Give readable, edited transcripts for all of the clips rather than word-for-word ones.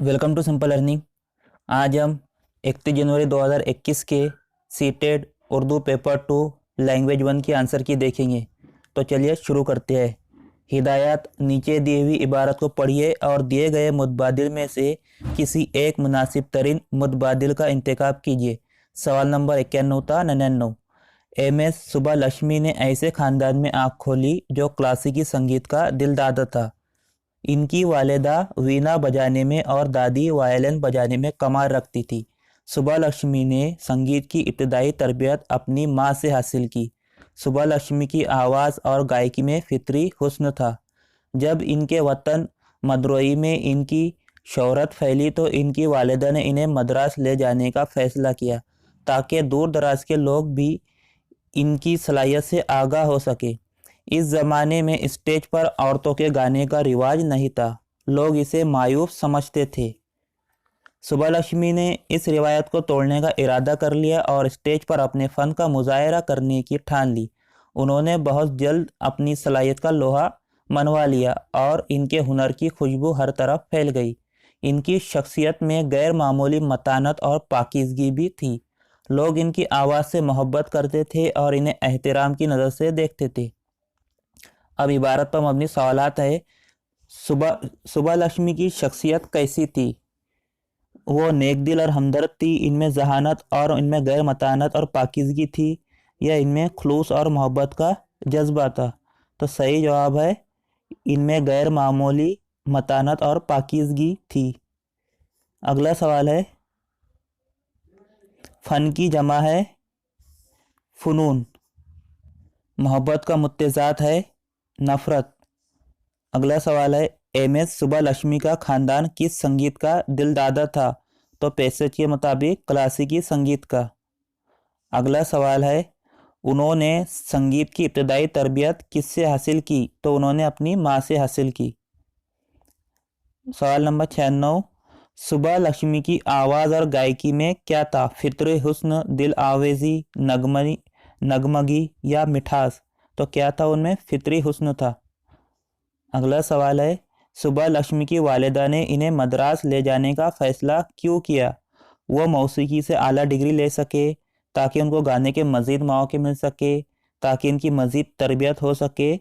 Welcome to simple learning. आज हम 31 जनवरी 2021 के सीटेड उर्दू पेपर 2 लैंग्वेज 1 की आंसर की देखेंगे। तो चलिए शुरू करते हैं। हिदायत: नीचे दी हुई इबारत को पढ़िए और दिए गए मुतबादिल में से किसी एक मुनासिब तरीन मुतबादिल का इंतखाब कीजिए। सवाल नंबर 91 था 99। एम.एस. सुब्बालक्ष्मी ने ऐसे ख़ानदान में आँख खोली जो क्लासिकी संगीत का दिलदादा था। इनकी वालिदा वीणा बजाने में और दादी वायलिन बजाने में कमाल रखती थी। सुब्बालक्ष्मी ने संगीत की इब्तदाई तरबियत अपनी माँ से हासिल की। सुब्बालक्ष्मी की आवाज़ और गायकी में फितरी हुस्न था। जब इनके वतन मदुरई में इनकी शोहरत फैली तो इनकी वालिदा ने इन्हें मद्रास ले जाने का फ़ैसला किया ताकि दूर दराज के लोग भी इनकी सलाहियत से आगाह हो सके। इस ज़माने में स्टेज पर औरतों के गाने का रिवाज नहीं था, लोग इसे मायूस समझते थे। सुब्बालक्ष्मी ने इस रिवायत को तोड़ने का इरादा कर लिया और स्टेज पर अपने फ़न का मुजाहरा करने की ठान ली। उन्होंने बहुत जल्द अपनी सलाहियत का लोहा मनवा लिया और इनके हुनर की खुशबू हर तरफ फैल गई। इनकी शख्सियत में गैर मामूली मतानत और पाकीज़गी भी थी। लोग इनकी आवाज़ से मोहब्बत करते थे और इन्हें एहतराम की नज़र से देखते थे। अब इबारत पर मबनी सवालात है। सुब्बालक्ष्मी की शख्सियत कैसी थी? वो नेक दिल और हमदर्द थी, इनमें जहानत और इनमें गैर मतानत और पाकीज़गी थी, या इनमें खुलूस और मोहब्बत का जज्बा था? तो सही जवाब है इनमें गैर मामूली मतानत और पाकीज़गी थी। अगला सवाल है, फ़न की जमा है फ़ुनून। मोहब्बत का मुत्तेज़ात है नफ़रत। अगला सवाल है, एम.एस. सुब्बालक्ष्मी का ख़ानदान किस संगीत का दिलदादा था? तो पैसेज के मुताबिक क्लासिकी संगीत का। अगला सवाल है, उन्होंने संगीत की इब्तदाई तरबियत किससे हासिल की? तो उन्होंने अपनी माँ से हासिल की। सवाल नंबर 96, सुब्बालक्ष्मी की आवाज़ और गायकी में क्या था? फित्रे हुस्न, दिल आवेज़ी, नगमगी या मिठास? तो क्या था उनमें? फित्री हुस्न था। अगला सवाल है, सुब्बालक्ष्मी की वालिदा ने इन्हें मद्रास ले जाने का फ़ैसला क्यों किया? वो मौसीकी से आला डिग्री ले सके, ताकि उनको गाने के मज़ीद मौके मिल सके, ताकि इनकी मज़ीद तरबियत हो सके,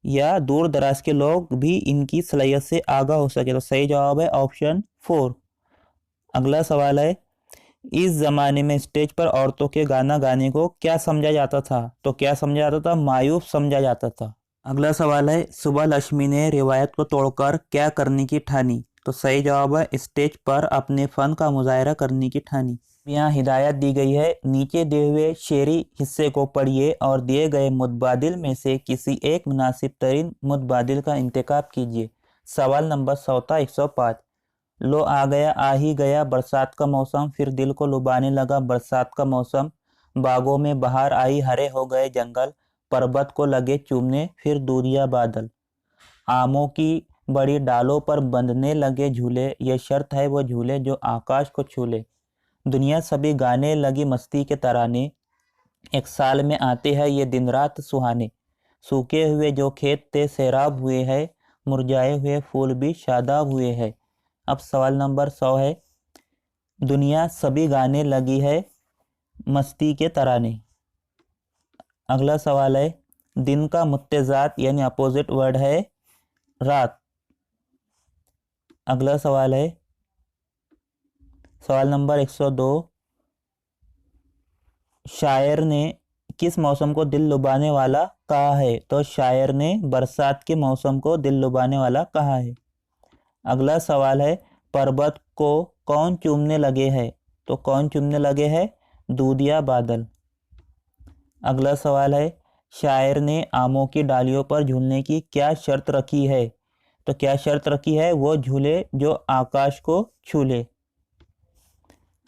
या दूर दराज के लोग भी इनकी सलाहियत से आगाह हो सके? तो सही जवाब है ऑप्शन 4। अगला सवाल है, इस ज़माने में स्टेज पर औरतों के गाना गाने को क्या समझा जाता था? तो क्या समझा जाता था? मायूस समझा जाता था। अगला सवाल है, सुब्बालक्ष्मी ने रिवायत को तोड़कर क्या करने की ठानी? तो सही जवाब है स्टेज पर अपने फ़न का मुजाहरा करने की ठानी। यहाँ हिदायत दी गई है, नीचे दिए हुए शेरी हिस्से को पढ़िए और दिए गए मुतबादिल में से किसी एक मुनासिब तरीन मुतबादिल का इंतखाब कीजिए। सवाल नंबर 100 था 105। लो आ गया आ ही गया बरसात का मौसम, फिर दिल को लुभाने लगा बरसात का मौसम। बागों में बहार आई, हरे हो गए जंगल, पर्वत को लगे चूमने फिर दूरिया बादल। आमों की बड़ी डालों पर बंधने लगे झूले, ये शर्त है वो झूले जो आकाश को छूले। दुनिया सभी गाने लगी मस्ती के तराने, एक साल में आते हैं ये दिन रात सुहाने। सूखे हुए जो खेत थे सैराब हुए हैं, मुरझाए हुए फूल भी शादाब हुए हैं। अब सवाल नंबर 100 है, दुनिया सभी गाने लगी है मस्ती के तराने। अगला सवाल है, दिन का मुत्तेज़ात यानी अपोजिट वर्ड है रात। अगला सवाल है, सवाल नंबर 102, शायर ने किस मौसम को दिल लुभाने वाला कहा है? तो शायर ने बरसात के मौसम को दिल लुभाने वाला कहा है। अगला सवाल है, पर्वत को कौन चूमने लगे हैं? तो कौन चूमने लगे हैं? दूधिया बादल। अगला सवाल है, शायर ने आमों की डालियों पर झूलने की क्या शर्त रखी है? तो क्या शर्त रखी है? वो झूले जो आकाश को छूले।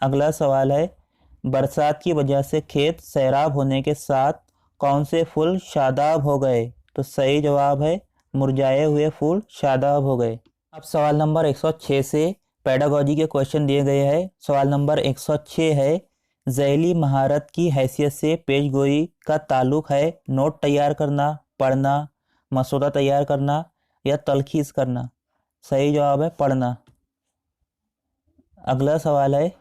अगला सवाल है, बरसात की वजह से खेत सैराब होने के साथ कौन से फूल शादाब हो गए? तो सही जवाब है मुरझाए हुए फूल शादाब हो गए। अब सवाल नंबर 106 से पेडागॉजी के क्वेश्चन दिए गए हैं। सवाल नंबर 106 है, ज़ैली महारत की हैसियत से पेशगोई का ताल्लुक़ है नोट तैयार करना, पढ़ना, मसौदा तैयार करना या तलखीस करना? सही जवाब है पढ़ना। अगला सवाल है,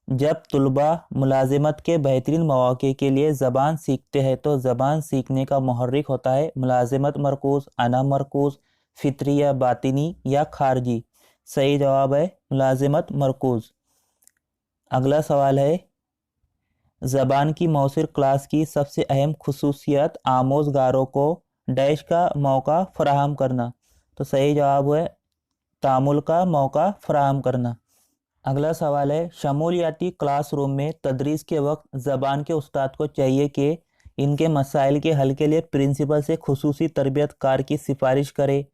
जब तुलबा मुलाजिमत के बेहतरीन मौके के लिए ज़बान सीखते हैं तो ज़बान सीखने का मुहर्रिक होता है मुलाजिमत मरकूज़, अना मरकूज़, फितरी या बातिनी या खारजी। सही जवाब है मुलाजिमत मरकूज़। अगला सवाल है, ज़बान की मौसिर क्लास की सबसे अहम खुसूसियत आमोज़गारों को डैश का मौका फ़राहम करना। तो सही जवाब है तामुल का मौका फ़राहम करना। अगला सवाल है, शमूलियाती क्लासरूम में तदरीस के वक्त ज़बान के उस्ताद को चाहिए कि इनके मसाइल के हल के लिए प्रिंसिपल से खुसूसी तरबियत कार की सिफारिश करे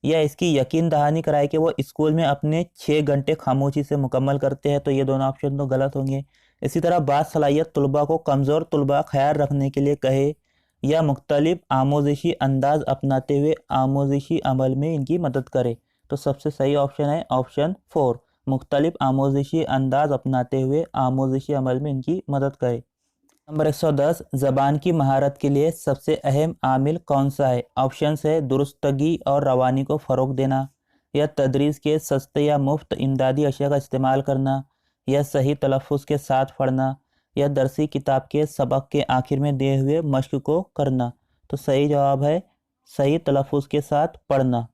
या इसकी यकीन दहानी कराए कि वो स्कूल में अपने 6 घंटे खामोशी से मुकम्मल करते हैं। तो ये दोनों ऑप्शन तो गलत होंगे। इसी तरह बात सलाहियत तुलबा को कमज़ोर तुलबा ख्याल रखने के लिए कहे या मुख्तलिफ आमोजिशी अंदाज अपनाते हुए आमोजिशी अमल में इनकी मदद करे। तो सबसे सही ऑप्शन है ऑप्शन 4, मुख्तलिफ आमोजिशी अंदाज अपनाते हुए आमोजिशी अमल में इनकी मदद करे। नंबर 110, ज़बान की महारत के लिए सबसे अहम आमिल कौन सा है? ऑप्शन है दुरुस्तगी और रवानी को फ़रोग देना, या तदरीस के सस्ते या मुफ्त इमदादी अशिया का इस्तेमाल करना, या सही तलफ़ुज़ के साथ पढ़ना, या दरसी किताब के सबक के आखिर में दिए हुए मश्क को करना। तो सही जवाब है सही तलफ़ुज़ के साथ पढ़ना।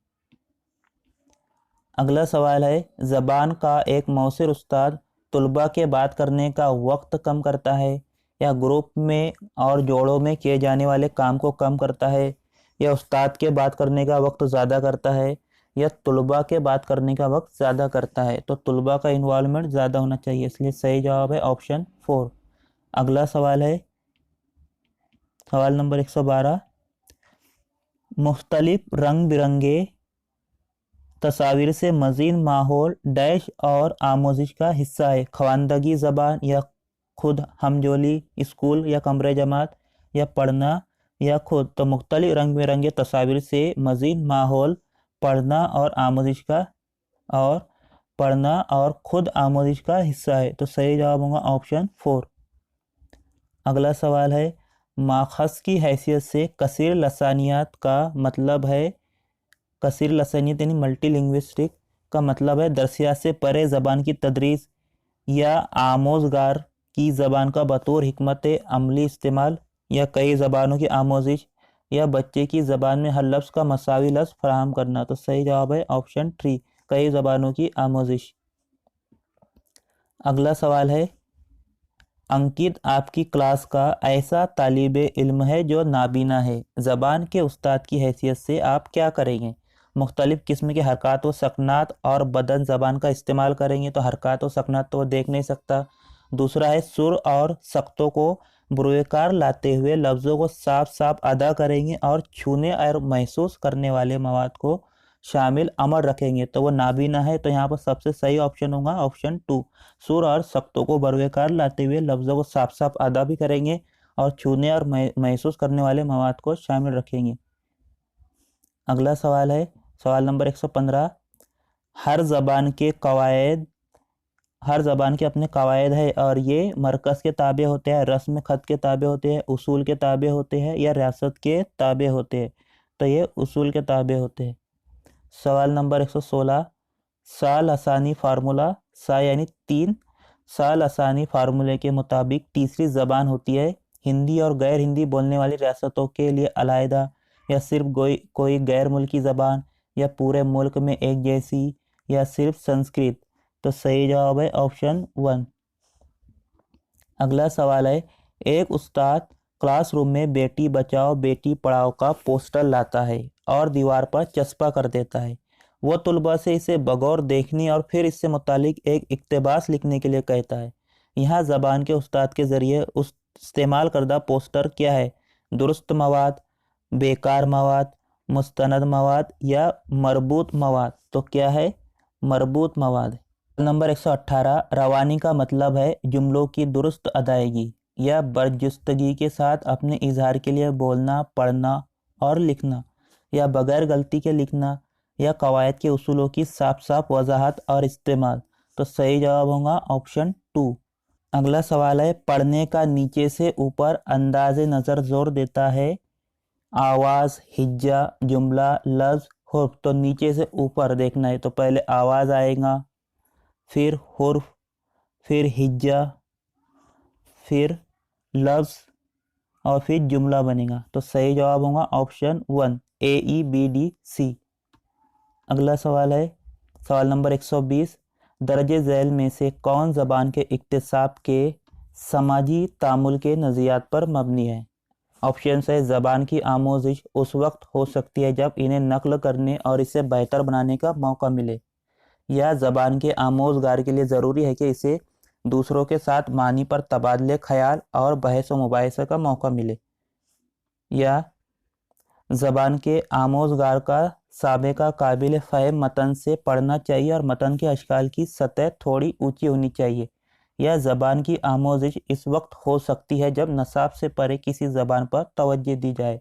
अगला सवाल है, ज़बान का एक मौसिर उस्ताद तुलबा के बात करने का वक्त कम करता है या ग्रुप में और जोड़ों में किए जाने वाले काम को कम करता है, या उस्ताद के बात करने का वक्त ज़्यादा करता है, या तुलबा के बात करने का वक्त ज़्यादा करता है? तो तुलबा का इन्वॉल्वमेंट ज़्यादा होना चाहिए, इसलिए सही जवाब है ऑप्शन 4। अगला सवाल है, सवाल नंबर 112, मुख्तलिफ रंग बिरंगे तस्वीर से मज़ीद माहौल डैश और आमोजिश का हिस्सा है। ख़वानदगी ज़बान या खुद हमजोली, स्कूल या कमरे जमात, या पढ़ना या खुद। तो मुख्तलिफ रंग बिरंगे तस्वीर से मज़ीद माहौल पढ़ना और आमोजिश का और पढ़ना और खुद आमोजिश का हिस्सा है। तो सही जवाब होगा ऑप्शन 4। अगला सवाल है, माखज़ की हैसियत से कसीर लसानियात का मतलब है, कसीर लसानियत यानी मल्टी लिंग्विस्टिक का मतलब है दरसियात से परे ज़बान की तदरीस या आमोज़गार की ज़बान का बतौर हिकमत अमली इस्तेमाल, या कई ज़बानों की आमोजिश, या बच्चे की ज़बान में हर लफ्ज़ का मसावी लफ्ज़ फराहम करना। तो सही जवाब है ऑप्शन 3, कई ज़बानों की आमोजिश। अगला सवाल है, अंकित आपकी क्लास का ऐसा तालिब इल्म है जो नाबीना है, ज़बान के उस्ताद की हैसियत से आप क्या करेंगे? मुख्तलिफ़ किस्म के हरकत व सकनात और बदन ज़बान का इस्तेमाल करेंगे। तो हरकत व सकनात तो वो देख नहीं सकता। दूसरा है, सुर और सख्तों को बुरुएकार लाते हुए लफ्ज़ों को साफ साफ अदा करेंगे और छूने और महसूस करने वाले मवाद को शामिल अमल रखेंगे। तो वो नाबीना है, तो यहाँ पर सबसे सही ऑप्शन होगा ऑप्शन 2, सुर और सख्तों को बरवेकार लाते हुए लफ्ज़ों को साफ साफ अदा भी करेंगे और छूने और महसूस करने वाले मवाद को शामिल रखेंगे। अगला सवाल है, सवाल नंबर 115, हर ज़बान के कवायद, हर ज़बान के अपने कवायद है और ये मरकज़ के ताबे होते हैं, रस्म ख़त के ताबे होते हैं, उसूल के ताबे होते हैं, या रियासत के ताबे होते हैं? तो ये उसूल के ताबे होते हैं। सवाल नंबर 116, साल आसानी फार्मूला, सा यानी 3, साल आसानी फार्मूले के मुताबिक तीसरी ज़बान होती है हिंदी और गैर हिंदी बोलने वाली रियासतों के लिए अलहदा, या सिर्फ कोई गैर मुल्की ज़बान, या पूरे मुल्क में एक जैसी, या सिर्फ संस्कृत? तो सही जवाब है ऑप्शन 1। अगला सवाल है, एक उस्ताद क्लासरूम में बेटी बचाओ बेटी पढ़ाओ का पोस्टर लाता है और दीवार पर चस्पा कर देता है। वो तुलबा से इसे बगौर देखने और फिर इससे मुतालिक एक इक्तबास लिखने के लिए कहता है। यहाँ ज़बान के उस्ताद के ज़रिए उस इस्तेमाल करदा पोस्टर क्या है? दुरुस्त मवाद, बेकार मवाद, मुस्तनद मवाद, या मरबूत मवाद? तो क्या है? मरबूत मवाद। नंबर 118, रवानी का मतलब है जुमलों की दुरुस्त अदायगी या बरजुस्तगी के साथ अपने इजहार के लिए बोलना, पढ़ना और लिखना, या बगैर गलती के लिखना, या कवायद के उसूलों की साफ साफ वजाहत और इस्तेमाल। तो सही जवाब होगा ऑप्शन 2। अगला सवाल है, पढ़ने का नीचे से ऊपर अंदाज़े नज़र जोर देता है आवाज़, हिज्जा, जुमला, लफ्ज़, हुर्फ। तो नीचे से ऊपर देखना है, तो पहले आवाज़ आएगा, फिर हुर्फ, फिर हिज्जा, फिर लफ्ज़ और फिर जुमला बनेगा। तो सही जवाब होगा ऑप्शन 1 AEBDC। अगला सवाल है सवाल नंबर 120। दर्जे झैल में से कौन ज़बान के इक्तिसाब के समाजी तामुल के नज़रियात पर मबनी है? ऑप्शन है ज़बान की आमोजिश उस वक्त हो सकती है जब इन्हें नकल करने और इसे बेहतर बनाने का मौका मिले, या ज़बान के आमोजगार के लिए ज़रूरी है कि इसे दूसरों के साथ मानी पर तबादले ख्याल और बहस व मुबाहिसा का मौका मिले, या ज़बान के आमोजगार का साबिक़ा काबिल फ़हम मतन से पढ़ना चाहिए और मतन के अशकाल की सतह थोड़ी ऊंची होनी चाहिए, या ज़बान की आमोजिश इस वक्त हो सकती है जब नसाब से परे किसी ज़बान पर तवज्जो दी जाए।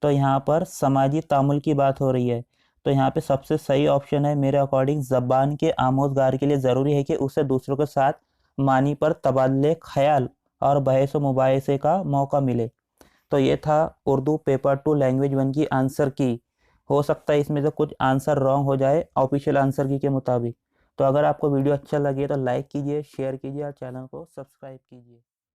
तो यहाँ पर समाजी तामुल की बात हो रही है। तो यहाँ पे सबसे सही ऑप्शन है मेरे अकॉर्डिंग ज़बान के आमोजगार के लिए ज़रूरी है कि उसे दूसरों के साथ मानी पर तबादले ख्याल और बहस व मुबाहिसे का मौका मिले। तो ये था उर्दू पेपर 2 लैंग्वेज 1 की आंसर की। हो सकता है इसमें से कुछ आंसर रॉन्ग हो जाए ऑफिशियल आंसर की के मुताबिक। तो अगर आपको वीडियो अच्छा लगे तो लाइक कीजिए, शेयर कीजिए और चैनल को सब्सक्राइब कीजिए।